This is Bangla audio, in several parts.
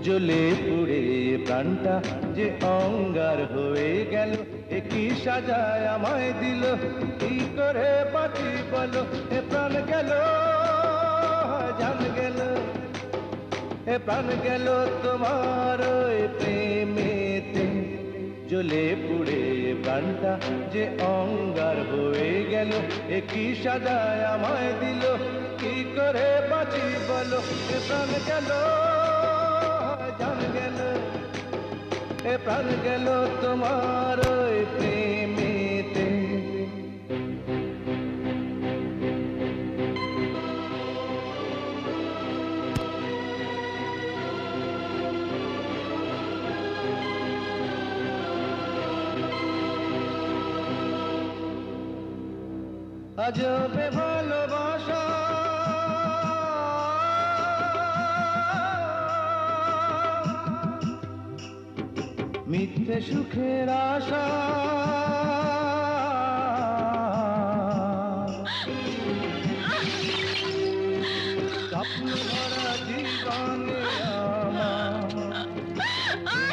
জ্বলে পুড়ে প্রাণটা যে অঙ্গার হয়ে গেল, একই সাজায় আমায় দিল, কি করে বাঁচি বলো, এ প্রাণ গেল জান গেল, এ প্রাণ গেল তোমার ওই প্রেমেতে। জ্বলে পুড়ে প্রাণটা যে অঙ্গার হয়ে গেল, একই সাজায় আমায় দিল, কি করে বাঁচি বলো, এ প্রাণ গেল জান গেল, এ প্রাণ গেল তোমার ওই প্রেমেতে। আজবে ভালোবাসা মিথ্যে সুখের আশা, স্বপ্ন ভরা জীবনে আমার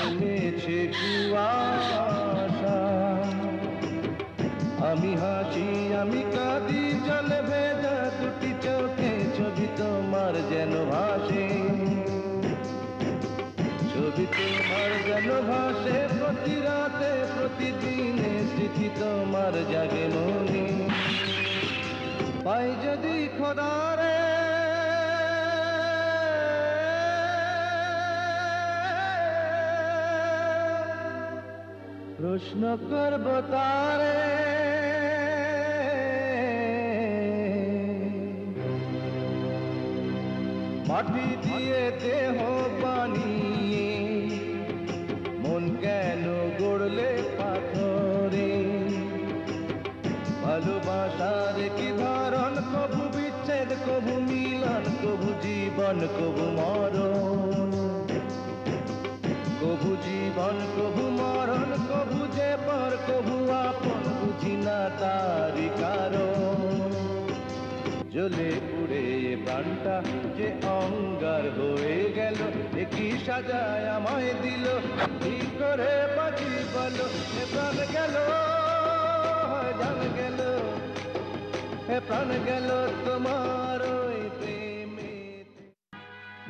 এনেছে কুয়াশা। আমি হাসি আমি কাঁদি জলে ভেজা দুটি চোখে, ছবি তোমার যেন ভাসে, ছবি তোমার যেন ভাসে, প্রতি রাতে প্রতিদিনে স্মৃতি তোমার জাগে মনে। পাই যদি খোদারে প্রশ্ন করব তারে, মাটি দিয়ে দেহ বানিয়ে মন কেন গড়লে পাথরে। ভালোবাসার কি ধরন, কবু বিচ্ছেদ কবু মিলন, কবু জীবন কবু মরণ, কবু জীবন কবু মরণ, কবু যে পর কবু আপন, বুঝি না তারি কারণ। জ্বলে পুড়ে প্রাণটা যে অঙ্গার হয়ে গেল, একই সাজায় আমায় দিল, কি করে বাঁচি বলো, এ প্রাণ গেল জান গেল, এ প্রাণ গেল তোমার